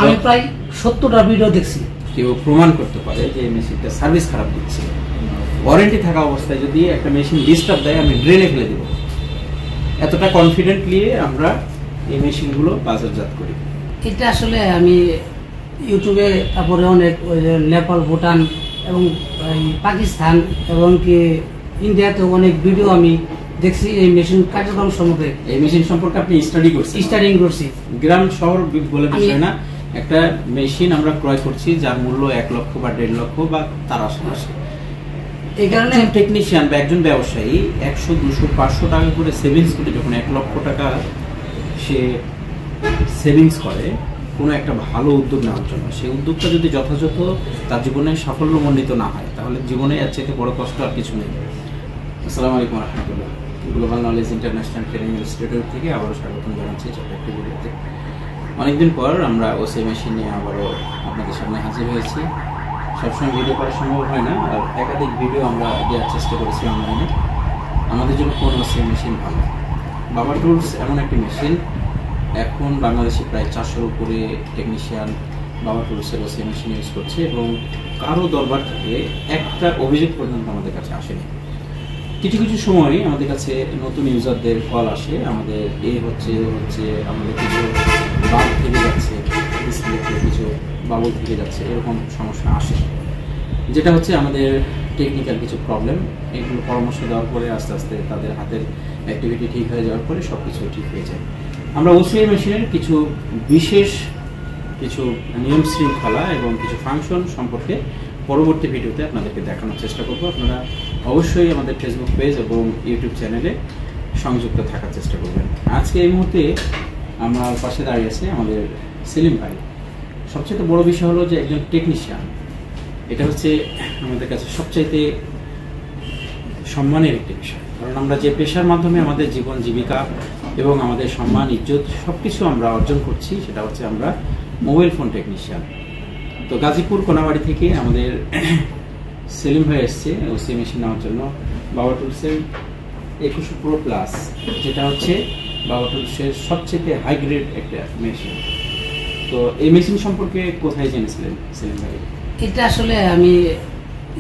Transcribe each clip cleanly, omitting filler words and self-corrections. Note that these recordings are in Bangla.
আমি প্রায় 70টা ভিডিও দেখছি। কেউ প্রমাণ করতে পারে যে এই মেশিনটা সার্ভিস খারাপ দিচ্ছে, ওয়ারেন্টি থাকা অবস্থায় যদি একটা মেশিন ডিস্টার্ব দেয় আমি ড্রেনে ফেলে দেব, এতটা কনফিডেন্ট নিয়ে আমরা এই মেশিনগুলো বাজারজাত করি। এটা আসলে আমি ইউটিউবে তারপরে অনেক ওই নেপাল, ভুটান এবং পাকিস্তান এবং কি ইন্ডিয়াতে অনেক ভিডিও আমি দেখছি এই মেশিন কার্যক্রম সম্পর্কে। এই মেশিন সম্পর্কে আপনি স্টাডিং করছি। গ্রাম শহর বলে বিষয় না, একটা মেশিন আমরা ক্রয় করছি যার মূল্য 1 লক্ষ বা 1.5 লক্ষ বা তার আশেপাশে। এই কারণে টেকনিশিয়ান বা একজন ব্যবসায়ী 100, 200, 500 টাকা করে সেভিংস করে যখন 1 লক্ষ টাকা সে সেভিংস করে কোনো একটা ভালো উদ্যোগ নেওয়ার জন্য, সেই উদ্যোগটা যদি যথাযথ তার জীবনে সাফল্যমণ্ডিত না হয় তাহলে জীবনে এর চেয়ে বড় কষ্ট আর কিছু নেই। আসসালামু আলাইকুম ওয়া রাহমাতুল্লাহ। Global knowledge international training institute থেকে আবারও স্বাগতম জানাচ্ছি ছোট্ট একটি ভিডিওতে। অনেকদিন পর আমরা ওসি মেশিন নিয়ে আবারও আপনাদের সামনে হাজির হয়েছি। সবসময় ভিডিও করা সম্ভব হয় না, আর একাধিক ভিডিও আমরা দেওয়ার চেষ্টা করেছি অনলাইনে। আমাদের জন্য কোন ওসি মেশিন ভালো? বাবা টুলস এমন একটি মেশিন, এখন বাংলাদেশে প্রায় 400-এর উপরে টেকনিশিয়ান বাবা টুলসের ওসি মেশিন ইউজ করছে এবং কারো দরবার থেকে একটা অভিযোগ পর্যন্ত আমাদের কাছে আসেনি। কিছু কিছু সময় আমাদের কাছে নতুন ইউজারদের কল আসে, আমাদের হচ্ছে আমাদের কিছু বাল্ব থেকে যাচ্ছে, ডিসপ্লেতে কিছু বাবল থেকে যাচ্ছে, এরকম সমস্যা আসে, যেটা হচ্ছে আমাদের টেকনিক্যাল কিছু প্রবলেম। এগুলো পরামর্শ দেওয়ার পরে আস্তে আস্তে তাদের হাতের অ্যাক্টিভিটি ঠিক হয়ে যাওয়ার পরে সব কিছু ঠিক হয়ে যায়। আমরা ওসিআই মেশিনের কিছু বিশেষ কিছু নিয়ম শৃঙ্খলা এবং কিছু ফাংশন সম্পর্কে পরবর্তী ভিডিওতে আপনাদেরকে দেখানোর চেষ্টা করব। আপনারা অবশ্যই আমাদের ফেসবুক পেজ এবং ইউটিউব চ্যানেলে সংযুক্ত থাকার চেষ্টা করবেন। আজকে এই মুহূর্তে আমার পাশে দাঁড়িয়ে আছে আমাদের সেলিম ভাই। সবচেয়ে বড় বিষয় হলো যে একজন টেকনিশিয়ান, এটা হচ্ছে আমাদের কাছে সবচাইতে সম্মানের একটি বিষয়, কারণ আমরা যে পেশার মাধ্যমে আমাদের জীবন জীবিকা এবং আমাদের সম্মান ইজ্জত সবকিছু আমরা অর্জন করছি, সেটা হচ্ছে আমরা মোবাইল ফোন টেকনিশিয়ান। তো গাজীপুর কোনাবাড়ি থেকে আমাদের সেলিম ভাই এসছে ওসি মেশিন নেওয়ার জন্য বাবা টুলসের 2100 প্রো প্লাস, যেটা হচ্ছে বাবা টুলসের সবচেয়ে হাই গ্রেড একটা মেশিন। তো এই মেশিন সম্পর্কে কোথায় জেনেছিলেন সেলিম ভাই? এটা আসলে আমি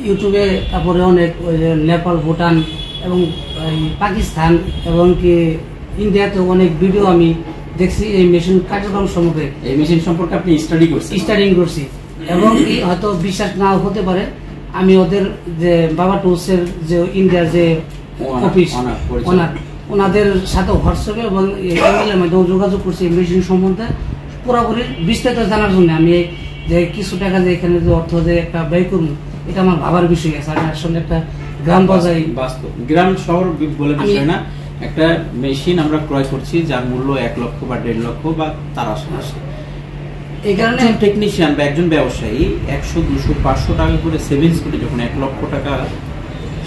ইউটিউবে তারপরে অনেক ওই নেপাল, ভুটান এবং পাকিস্তান এবং কি ইন্ডিয়াতে অনেক ভিডিও আমি দেখছি এই মেশিন কার্যক্রম সম্পর্কে। এই মেশিন সম্পর্কে আপনি স্টাডিং করছি এবং কি হয়তো বিশ্বাস নাও হতে পারে, আমি ওদের যে বাবা টুলসের যে ইন্ডিয়ার যে অফিস ওনাদের সাথে হোয়াটসঅ্যাপে এবং ইমেলের মাধ্যমে যোগাযোগ করছি এই মেশিন সম্বন্ধে পুরোপুরি বিস্তারিত জানার জন্য। আমি যে কিছু টাকা যে এখানে যে অর্থ যে একটা ব্যয় করবো, এটা আমার ভাবার বিষয় আছে। আমি আসলে একটা গ্রাম বাজারে বাস্তব গ্রাম শহর বলে বিষয় না, একটা মেশিন আমরা ক্রয় করছি যার মূল্য 1 লক্ষ বা 1.5 লক্ষ বা তার আশেপাশে। এই কারণে টেকনিশিয়ান বা একজন ব্যবসায়ী 100, 200, 500 টাকা করে সেভিংস করে যখন 1 লক্ষ টাকা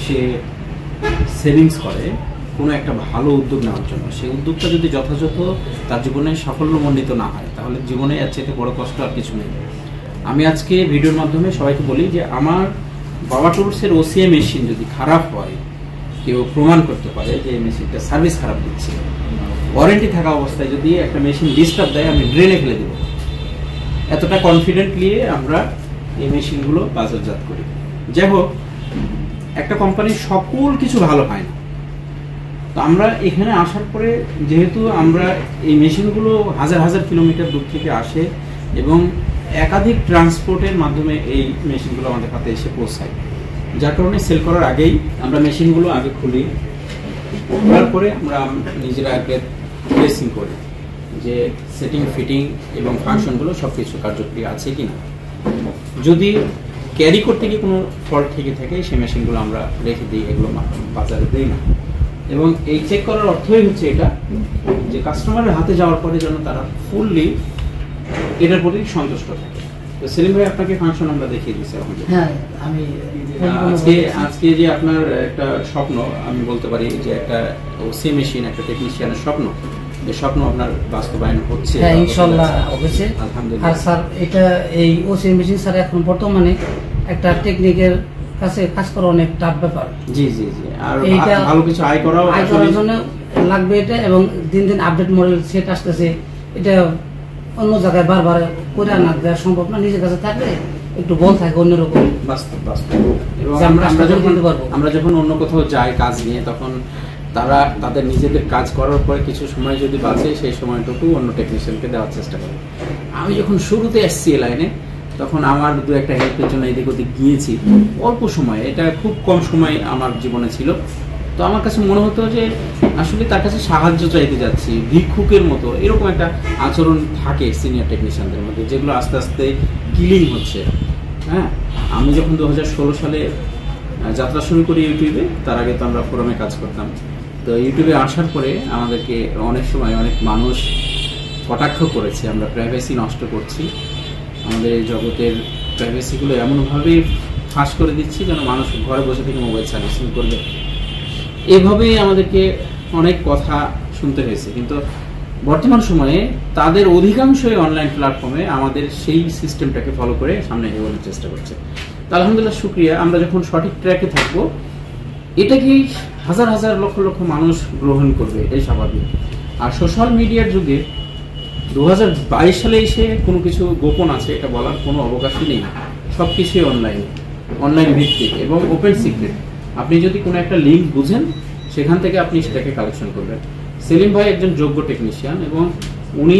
সে সেভিংস করে কোনো একটা ভালো উদ্যোগ নেওয়ার জন্য, সেই উদ্যোগটা যদি যথাযথ তার জীবনে সাফল্যমণ্ডিত না হয় তাহলে জীবনে এর চেয়ে বড় কষ্ট আর কিছু নেই। আমি আজকে ভিডিওর মাধ্যমে সবাইকে বলি যে আমার বাবা টুলসের ওসিআই মেশিন যদি খারাপ হয়, কেউ প্রমাণ করতে পারে যে এই মেশিনটা সার্ভিস খারাপ দিচ্ছে, ওয়ারেন্টি থাকা অবস্থায় যদি একটা মেশিন ডিস্টার্ব দেয় আমি ড্রেনে ফেলে দেব, এতটা কনফিডেন্ট নিয়ে আমরা এই মেশিনগুলো বাজারজাত করি। যাই হোক, একটা কোম্পানির সকল কিছু ভালো হয় না, তো আমরা এখানে আসার পরে যেহেতু আমরা এই মেশিনগুলো হাজার হাজার কিলোমিটার দূর থেকে আসে এবং একাধিক ট্রান্সপোর্টের মাধ্যমে এই মেশিনগুলো আমাদের হাতে এসে পৌঁছায়, যার কারণে সেল করার আগেই আমরা মেশিনগুলো আগে খুলি, তারপরে আমরা নিজেরা আগে প্লেসিং করি যে সেটিং, ফিটিং এবং ফাংশনগুলো সব কিছু কার্যকরী আছে কিনা। যদি ক্যারি করতে গিয়ে কোনো ফল্ট থেকে থাকে সেই মেশিনগুলো আমরা রেখে দিই, এগুলো বাজারে দিই না। এবং এই চেক করার অর্থই হচ্ছে এটা যে কাস্টমারের হাতে যাওয়ার পরে যেন তারা ফুললি এটার প্রতি সন্তুষ্ট থাকে। তো সেলিম ভাই, আপনাকে ফাংশন আমরা দেখিয়ে দিচ্ছি এখন। হ্যাঁ, আমি আজকে যে আপনার একটা স্বপ্ন, আমি বলতে পারি যে একটা ওসি মেশিন একটা টেকনিশিয়ানের স্বপ্ন, এই স্বপ্ন আপনার বাস্তবায়ন হচ্ছে। হ্যাঁ, ইনশাআল্লাহ হচ্ছে। আলহামদুলিল্লাহ। আর স্যার, এটা এই ওসি মেশিন স্যার এখন বর্তমানে একটা টেকনিকের কাছে কাজ করা অনেক টাফ ব্যাপার। জি জি জি, আর ভালো কিছু আয় করার জন্য লাগবে এটা, এবং দিন দিন আপডেট মডেল সেট আসতেছে, এটা অন্য জায়গায় বারবার করে আনা দেওয়া সম্ভব না, নিজের কাছে থাকলে একটু বল থাকে অন্যরকম। এবং আমরা যখন অন্য কোথাও যাই কাজ নিয়ে, তখন তারা তাদের নিজেদের কাজ করার পরে কিছু সময় যদি বাঁচে, সেই সময়টুকু অন্য টেকনিশিয়ানকে দেওয়ার চেষ্টা করে। আমি যখন শুরুতে এসছি লাইনে, তখন আমার দু একটা হেল্পের জন্য এদিক ওদিক গিয়েছি অল্প সময়, এটা খুব কম সময় আমার জীবনে ছিল। তো আমার কাছে মনে হতো যে আসলে তার কাছে সাহায্য চাইতে যাচ্ছি, ভিক্ষুকের মতো এরকম একটা আচরণ থাকে সিনিয়র টেকনিশিয়ানদের মধ্যে, যেগুলো আস্তে আস্তে কিলিং হচ্ছে। হ্যাঁ, আমি যখন 2016 সালে যাত্রা শুরু করি ইউটিউবে, তার আগে তো আমরা ফোরামে কাজ করতাম। তো ইউটিউবে আসার পরে আমাদেরকে অনেক সময় অনেক মানুষ কটাক্ষ করেছে, আমরা প্রাইভেসি নষ্ট করছি, আমাদের এই জগতের প্রাইভেসিগুলো এমনভাবে ফাঁস করে দিচ্ছি যেন মানুষ ঘরে বসে থেকে মোবাইল সার্ভিসিং করবে। এভাবেই আমাদেরকে অনেক কথা শুনতে হয়েছে। কিন্তু বর্তমান সময়ে তাদের অধিকাংশই অনলাইন প্ল্যাটফর্মে আমাদের সেই সিস্টেমটাকে ফলো করে সামনে এগোনোর চেষ্টা করছে। তা আলহামদুলিল্লাহ, শুক্রিয়া। আমরা যখন সঠিক ট্র্যাকে থাকবো, এটাকেই হাজার হাজার লক্ষ লক্ষ মানুষ গ্রহণ করবে, এটাই স্বাভাবিক। আর সোশ্যাল মিডিয়ার যুগে 2022 সালে এসে কোনো কিছু গোপন আছে এটা বলার কোনো অবকাশই নেই। সব কিছুই অনলাইন ভিত্তিক এবং ওপেন সিক্রেট। আপনি যদি কোনো একটা লিঙ্ক বুঝেন, সেখান থেকে আপনি সেটাকে কালেকশন করবেন। সেলিম ভাই একজন যোগ্য টেকনিশিয়ান এবং উনি,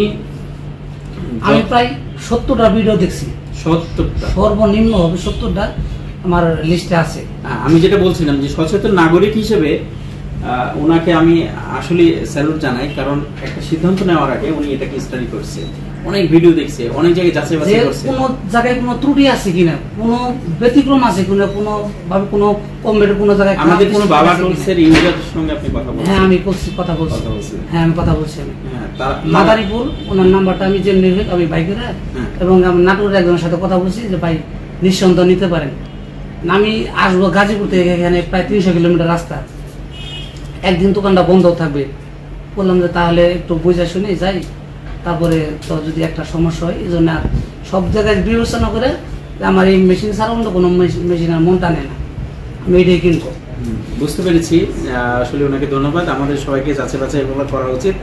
আমি প্রায় 70টা ভিডিও দেখছি। 70টা, সর্বনিম্ন হবে 70টা আমার লিস্টে আছে। আমি যেটা বলছিলাম যে সচেতন নাগরিক হিসেবে ওনাকে আমি আসলে স্যালুট জানাই, কারণ একটা সিদ্ধান্ত নেওয়ার আগে উনি এটাকে স্টাডি করছে, অনেক ভিডিও দেখছে, অনেক জায়গায় যাচাই বাছাই করছে, কোনো জায়গায় কোনো ত্রুটি আছে কিনা, কোনো ব্যতিক্রম আছে কিনা, কোনো ভাবে কোনো কমেন্ট কোনো জায়গায়। আমাদের কোনো বাবা টুলসের ইউজারের সঙ্গে আপনি কথা বলছেন? হ্যাঁ, আমি কথা বলছি। হ্যাঁ, আমি কথা বলছি। হ্যাঁ, মাদারীপুর, ওনার নাম্বারটা আমি যেমনি আমি বাইকের, এবং আমি নাটোরের একজনের সাথে কথা বলছি যে ভাই নিঃসন্দেহ নিতে পারেন। আমি আসবো গাজীপুর থেকে, এখানে প্রায় 300 কিলোমিটার রাস্তা, একদিন দোকানটা বন্ধ থাকবে। বললাম যে তাহলে একটু বুঝে শুনে যাই, তারপরে তো যদি একটা সমস্যা হয়, এই জন্য আর সব জায়গায় বিবেচনা করে আমার এই মেশিন ছাড়া অন্য কোনো মেশিন আর মন টানে না, আমি এটাই কিনবো। বুঝতে পেরেছি। আসলে ওনাকে ধন্যবাদ। আমাদের সবাইকে যাচাই বাছাই এভাবে করা উচিত।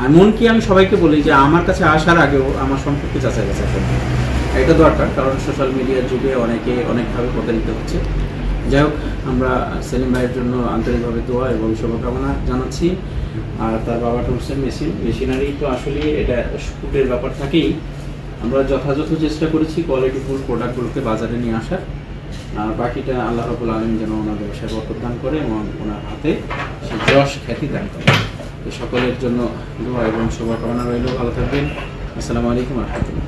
এমনকি আমি সবাইকে বলি যে আমার কাছে আসার আগেও আমার সম্পর্কে যাচাই বাছাই করতে, এটা দরকার, কারণ সোশ্যাল মিডিয়ার যুগে অনেকে অনেকভাবে প্রতারিত হচ্ছে। যাই হোক, আমরা সেলিম ভাইয়ের জন্য আন্তরিকভাবে দোয়া এবং শুভকামনা জানাচ্ছি। আর তার বাবা টুলসের মেশিনারি তো আসলে এটা শুটের ব্যাপার থাকেই। আমরা যথাযথ চেষ্টা করেছি কোয়ালিটিফুল প্রোডাক্টগুলোকে বাজারে নিয়ে আসার। আর বাকিটা আল্লাহ রাব্বুল আলামিন যেন ওনার ব্যবসায় বরকত দান করে এবং ওনার হাতে সে যশ খ্যাতি দান করে। তো সকলের জন্য দোয়া এবং শুভকামনা রইল। ভালো থাকবেন। আসসালামু আলাইকুম ওয়া রাহমাতুল্লাহ।